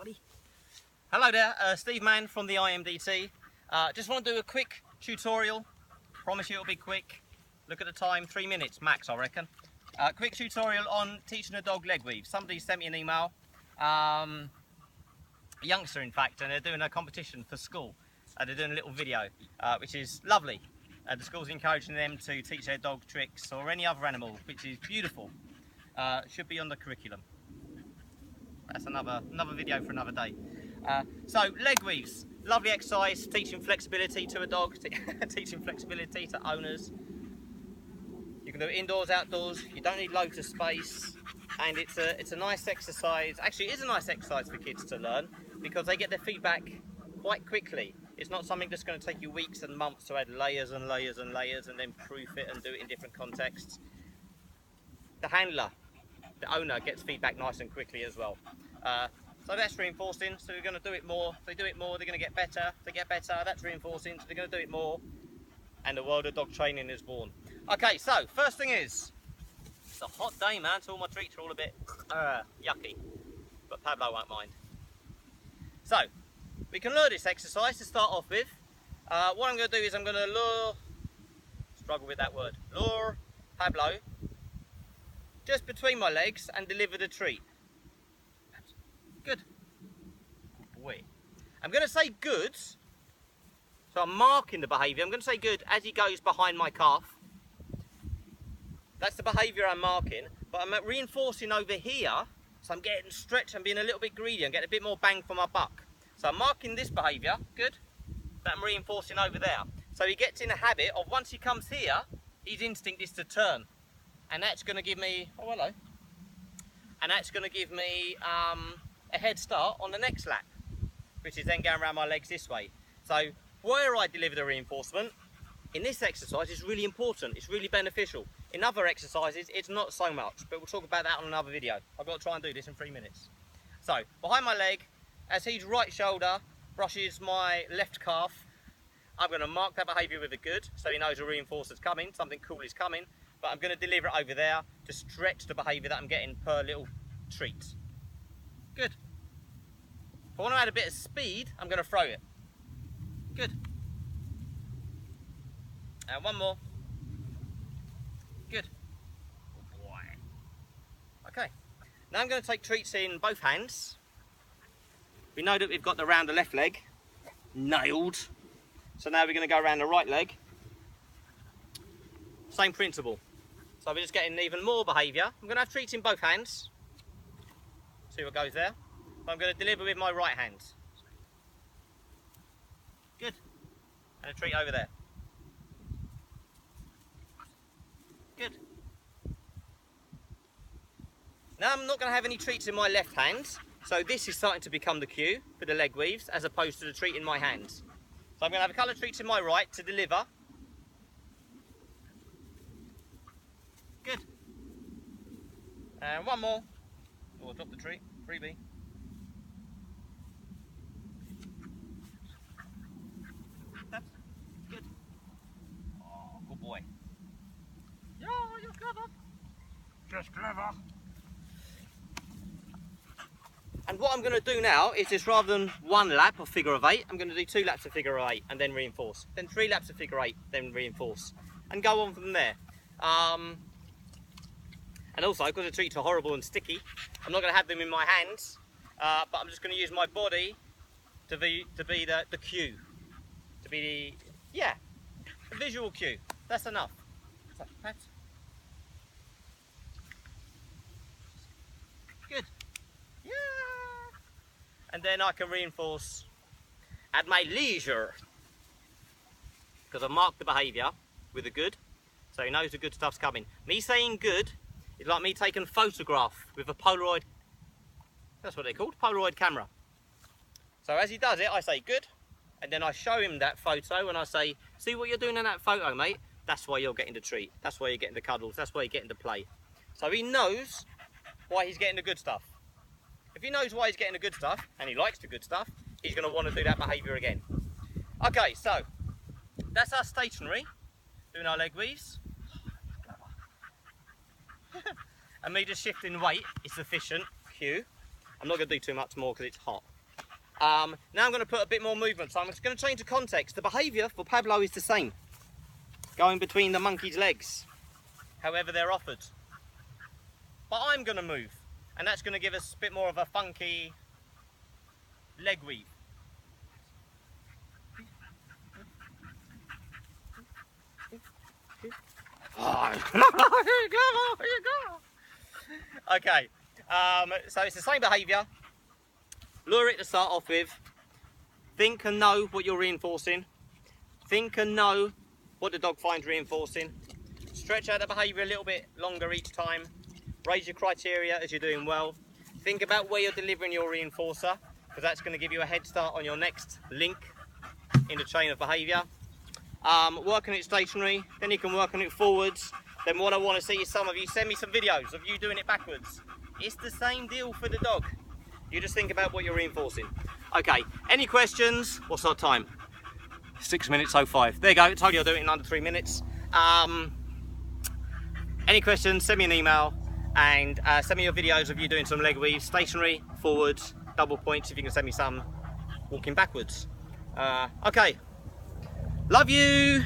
buddy. Hello there, Steve Mann from the IMDT. Just want to do a quick tutorial. Promise you it'll be quick. Look at the time, 3 minutes max, I reckon. Quick tutorial on teaching a dog leg weave. Somebody sent me an email, a youngster in fact, and they're doing a competition for school. They're doing a little video, which is lovely. The school's encouraging them to teach their dog tricks or any other animal, which is beautiful. Should be on the curriculum. That's another video for another day. So leg weaves, lovely exercise, teaching flexibility to a dog, teaching flexibility to owners. You can do it indoors, outdoors. You don't need loads of space, and it's a nice exercise. Actually, it is a nice exercise for kids to learn because they get their feedback quite quickly. It's not something that's going to take you weeks and months to add layers and layers and layers and then proof it and do it in different contexts. The handler, the owner, gets feedback nice and quickly as well. So that's reinforcing, so they're going to do it more. If they do it more, they're going to get better. If they get better, that's reinforcing, so they're going to do it more. And the world of dog training is born. Okay, so first thing is, it's a hot day, man, so all my treats are all a bit yucky. But Pablo won't mind. So, we can lure this exercise to start off with. What I'm going to do is I'm going to lure Pablo just between my legs and deliver the treat. Good. Boy. I'm going to say good, so I'm marking the behaviour. I'm going to say good as he goes behind my calf. That's the behaviour I'm marking, but I'm reinforcing over here, so I'm getting stretched and being a little bit greedy and getting a bit more bang for my buck. So I'm marking this behaviour, good, that I'm reinforcing over there. So he gets in a habit of once he comes here, his instinct is to turn. And that's going to give me, oh hello, and that's going to give me a head start on the next lap, which is then going around my legs this way. So where I deliver the reinforcement, in this exercise is really important, it's really beneficial. In other exercises, it's not so much, but we'll talk about that on another video. I've got to try and do this in 3 minutes. So, behind my leg, as his right shoulder brushes my left calf, I'm going to mark that behaviour with a good, so he knows a reinforcer's coming, something cool is coming, but I'm going to deliver it over there to stretch the behaviour that I'm getting per little treat. Good. If I want to add a bit of speed, I'm going to throw it. Good. And one more. Good. Oh boy. Okay. Now I'm going to take treats in both hands. We know that we've got the round the left leg nailed. So now we're going to go around the right leg. Same principle. So we're just getting even more behaviour. I'm going to have treats in both hands. See what goes there. But I'm going to deliver with my right hand. Good. And a treat over there. Good. Now I'm not going to have any treats in my left hand. So this is starting to become the cue for the leg weaves as opposed to the treat in my hands. So I'm going to have a couple of treats in my right to deliver. Good. And one more. Oh, drop the treat. Freebie. That's good. Oh, good boy. Yeah, you're clever. Just clever. And what I'm going to do now is just rather than one lap of figure of 8, I'm going to do 2 laps of figure of 8 and then reinforce. Then 3 laps of figure 8, then reinforce. And go on from there. And also, because the treats are horrible and sticky, I'm not going to have them in my hands, but I'm just going to use my body to be the cue. To be the visual cue. That's enough. So, that's good. Yeah. And then I can reinforce at my leisure. Because I've marked the behaviour with a good, so he knows the good stuff's coming. Me saying good is like me taking a photograph with a Polaroid, that's what they're called, Polaroid camera. So as he does it, I say good, and then I show him that photo and I say, see what you're doing in that photo, mate? That's why you're getting the treat. That's why you're getting the cuddles. That's why you're getting the play. So he knows why he's getting the good stuff. If he knows why he's getting the good stuff, and he likes the good stuff, he's going to want to do that behaviour again. Okay, so that's our stationary, doing our leg weaves. And me just shifting weight is sufficient cue. I'm not going to do too much more because it's hot. Now I'm going to put a bit more movement, so I'm just going to change the context. The behaviour for Pablo is the same, going between the monkey's legs, however they're offered. But I'm going to move, and that's going to give us a bit more of a funky leg weave. Okay, so it's the same behaviour. Lure it to start off with. Think and know what you're reinforcing. Think and know what the dog finds reinforcing. Stretch out the behaviour a little bit longer each time. Raise your criteria as you're doing well. Think about where you're delivering your reinforcer, because that's going to give you a head start on your next link in the chain of behaviour. Work on it stationary, then you can work on it forwards. Then what I want to see is some of you send me some videos of you doing it backwards. It's the same deal for the dog. You just think about what you're reinforcing. Okay, any questions? What's our time? 6 minutes 05. There you go, I told you I'll do it in under 3 minutes. Any questions, send me an email and send me your videos of you doing some leg weaves, stationary, forwards, double points if you can send me some walking backwards. Okay, love you.